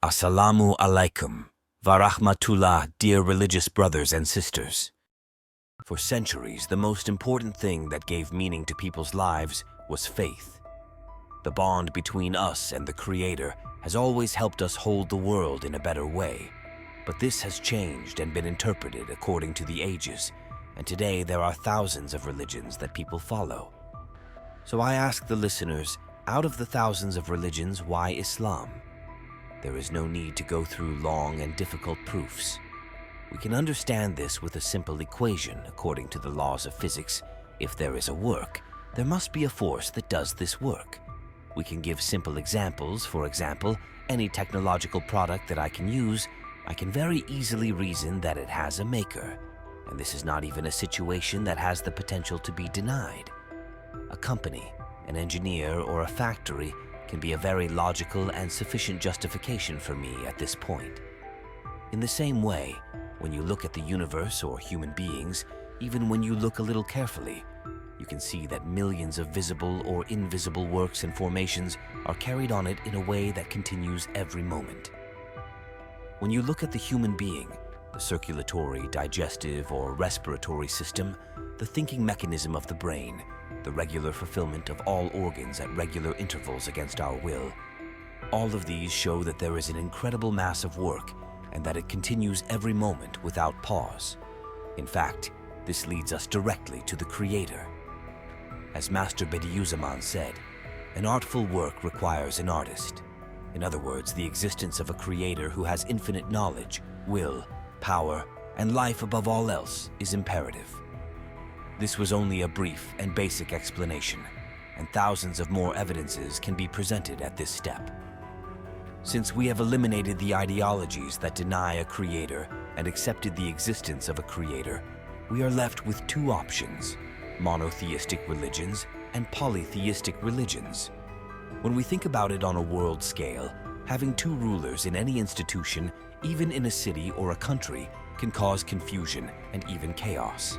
Assalamu alaikum, Varahmatullah, dear religious brothers and sisters. For centuries, the most important thing that gave meaning to people's lives was faith. The bond between us and the Creator has always helped us hold the world in a better way. But this has changed and been interpreted according to the ages, and today there are thousands of religions that people follow. So I ask the listeners, out of the thousands of religions, why Islam? There is no need to go through long and difficult proofs. We can understand this with a simple equation according to the laws of physics. If there is a work, there must be a force that does this work. We can give simple examples. For example, any technological product that I can use, I can very easily reason that it has a maker. And this is not even a situation that has the potential to be denied. A company, an engineer, or a factory can be a very logical and sufficient justification for me at this point. In the same way, when you look at the universe or human beings, even when you look a little carefully, you can see that millions of visible or invisible works and formations are carried on it in a way that continues every moment. When you look at the human being, the circulatory, digestive, or respiratory system, the thinking mechanism of the brain, the regular fulfillment of all organs at regular intervals against our will, all of these show that there is an incredible mass of work and that it continues every moment without pause. In fact, this leads us directly to the Creator. As Master Bediüzzaman said, an artful work requires an artist. In other words, the existence of a Creator who has infinite knowledge, will, power, and life above all else is imperative. This was only a brief and basic explanation, and thousands of more evidences can be presented at this step. Since we have eliminated the ideologies that deny a Creator and accepted the existence of a Creator, we are left with two options: monotheistic religions and polytheistic religions. When we think about it on a world scale, having two rulers in any institution, even in a city or a country, can cause confusion and even chaos.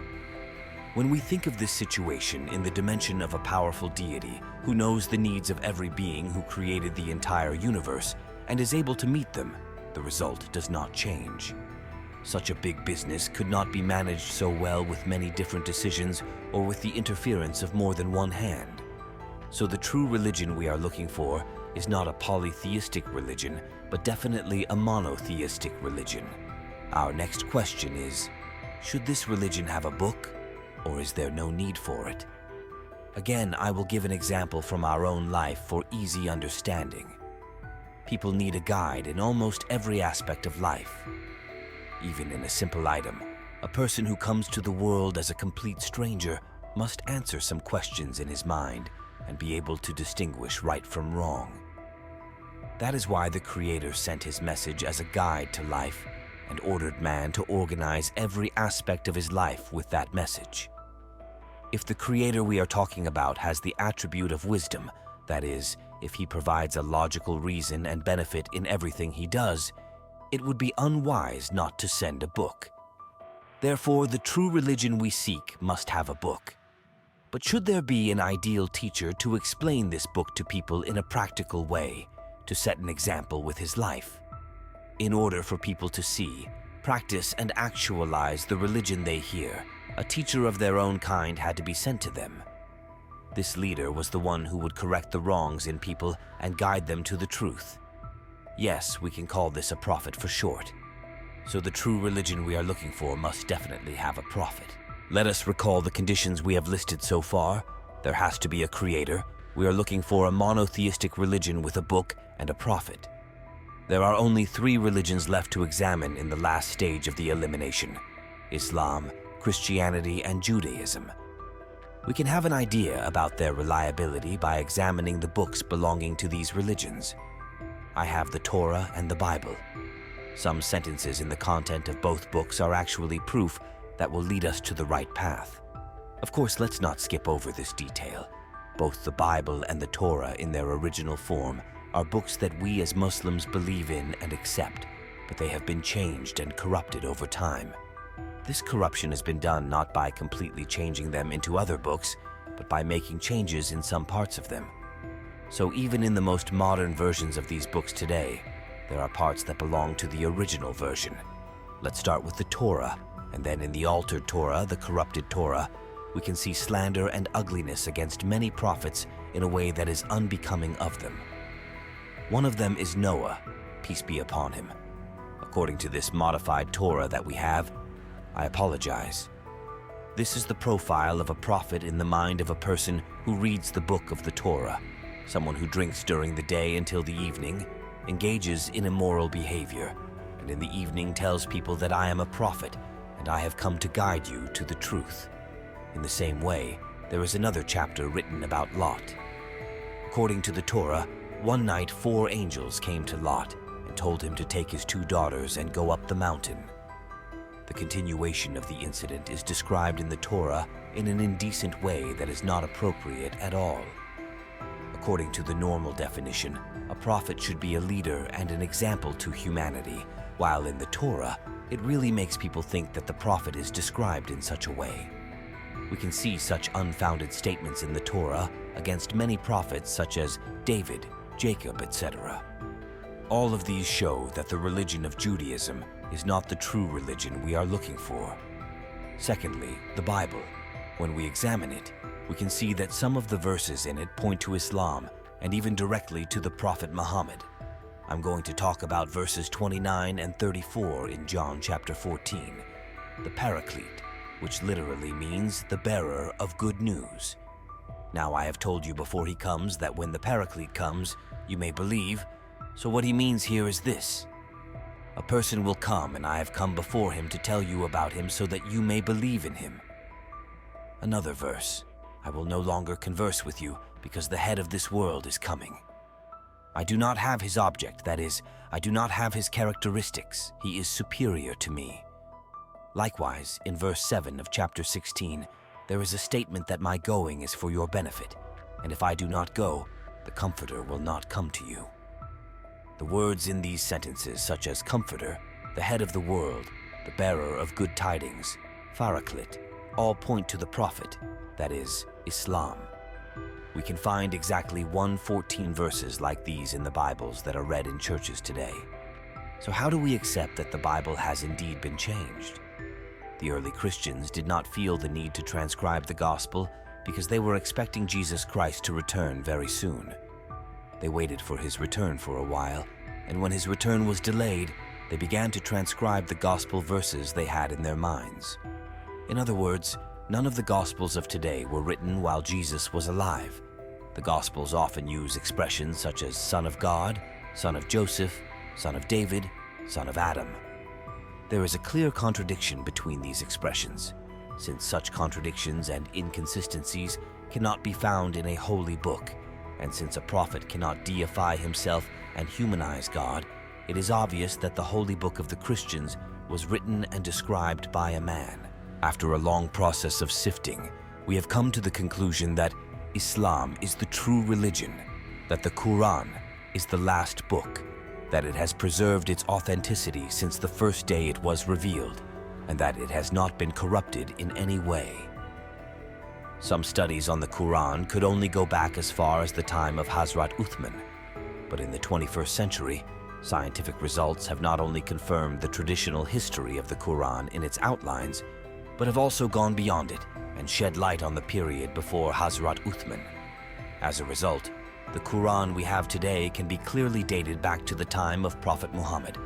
When we think of this situation in the dimension of a powerful deity who knows the needs of every being who created the entire universe and is able to meet them, the result does not change. Such a big business could not be managed so well with many different decisions or with the interference of more than one hand. So the true religion we are looking for is not a polytheistic religion, but definitely a monotheistic religion. Our next question is, should this religion have a book? Or is there no need for it? Again, I will give an example from our own life for easy understanding. People need a guide in almost every aspect of life. Even in a simple item, a person who comes to the world as a complete stranger must answer some questions in his mind and be able to distinguish right from wrong. That is why the Creator sent his message as a guide to life and ordered man to organize every aspect of his life with that message. If the Creator we are talking about has the attribute of wisdom, that is, if he provides a logical reason and benefit in everything he does, it would be unwise not to send a book. Therefore, the true religion we seek must have a book. But should there be an ideal teacher to explain this book to people in a practical way, to set an example with his life? In order for people to see, practice, and actualize the religion they hear, a teacher of their own kind had to be sent to them. This leader was the one who would correct the wrongs in people and guide them to the truth. Yes, we can call this a prophet for short. So the true religion we are looking for must definitely have a prophet. Let us recall the conditions we have listed so far. There has to be a Creator. We are looking for a monotheistic religion with a book and a prophet. There are only 3 religions left to examine in the last stage of the elimination: Islam, Christianity, and Judaism. We can have an idea about their reliability by examining the books belonging to these religions. I have the Torah and the Bible. Some sentences in the content of both books are actually proof that will lead us to the right path. Of course, let's not skip over this detail. Both the Bible and the Torah in their original form are books that we as Muslims believe in and accept, but they have been changed and corrupted over time. This corruption has been done not by completely changing them into other books, but by making changes in some parts of them. So even in the most modern versions of these books today, There are parts that belong to the original version. Let's start with the Torah, and then in the altered Torah, the corrupted Torah, we can see slander and ugliness against many prophets in a way that is unbecoming of them. One of them is Noah, peace be upon him. According to this modified Torah that we have, I apologize. This is the profile of a prophet in the mind of a person who reads the book of the Torah, someone who drinks during the day until the evening, engages in immoral behavior, and in the evening tells people that I am a prophet and I have come to guide you to the truth. In the same way, there is another chapter written about Lot. According to the Torah, one night 4 angels came to Lot and told him to take his 2 daughters and go up the mountain. The continuation of the incident is described in the Torah in an indecent way that is not appropriate at all. According to the normal definition, a prophet should be a leader and an example to humanity, while in the Torah, it really makes people think that the prophet is described in such a way. We can see such unfounded statements in the Torah against many prophets such as David, Jacob, etc. All of these show that the religion of Judaism is not the true religion we are looking for. Secondly, the Bible. When we examine it, we can see that some of the verses in it point to Islam and even directly to the Prophet Muhammad. I'm going to talk about verses 29 and 34 in John chapter 14, the Paraclete, which literally means the bearer of good news. Now I have told you before he comes that when the Paraclete comes, you may believe, so what he means here is this. A person will come and I have come before him to tell you about him so that you may believe in him. Another verse, I will no longer converse with you because the head of this world is coming. I do not have his object, that is, I do not have his characteristics. He is superior to me. Likewise, in verse 7 of chapter 16, there is a statement that my going is for your benefit, and if I do not go, the Comforter will not come to you. The words in these sentences, such as Comforter, the head of the world, the bearer of good tidings, Paraclete, all point to the Prophet, that is, Islam. We can find exactly 114 verses like these in the Bibles that are read in churches today. So how do we accept that the Bible has indeed been changed? The early Christians did not feel the need to transcribe the gospel because they were expecting Jesus Christ to return very soon. They waited for his return for a while, and when his return was delayed, they began to transcribe the gospel verses they had in their minds. In other words, none of the gospels of today were written while Jesus was alive. The gospels often use expressions such as Son of God, Son of Joseph, Son of David, Son of Adam. There is a clear contradiction between these expressions, since such contradictions and inconsistencies cannot be found in a holy book, and since a prophet cannot deify himself and humanize God, it is obvious that the holy book of the Christians was written and described by a man. After a long process of sifting, we have come to the conclusion that Islam is the true religion, that the Quran is the last book, that it has preserved its authenticity since the first day it was revealed, and that it has not been corrupted in any way. Some studies on the Quran could only go back as far as the time of Hazrat Uthman, but in the 21st century, scientific results have not only confirmed the traditional history of the Quran in its outlines, but have also gone beyond it and shed light on the period before Hazrat Uthman. As a result, the Quran we have today can be clearly dated back to the time of Prophet Muhammad,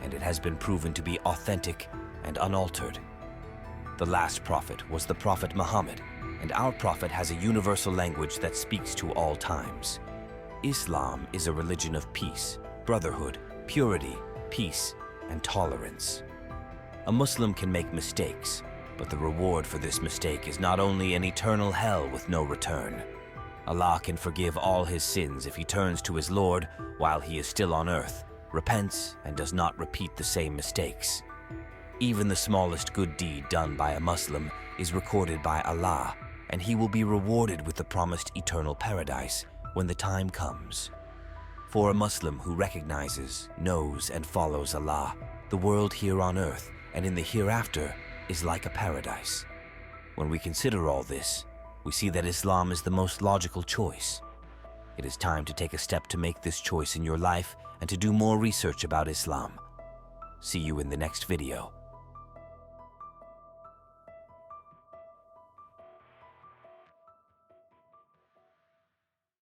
and it has been proven to be authentic and unaltered. The last prophet was the Prophet Muhammad, and our prophet has a universal language that speaks to all times. Islam is a religion of peace, brotherhood, purity, peace, and tolerance. A Muslim can make mistakes, but the reward for this mistake is not only an eternal hell with no return. Allah can forgive all his sins if he turns to his Lord while he is still on earth, repents, and does not repeat the same mistakes. Even the smallest good deed done by a Muslim is recorded by Allah, and he will be rewarded with the promised eternal paradise when the time comes. For a Muslim who recognizes, knows, and follows Allah, the world here on earth and in the hereafter is like a paradise. When we consider all this, we see that Islam is the most logical choice. It is time to take a step to make this choice in your life and to do more research about Islam. See you in the next video.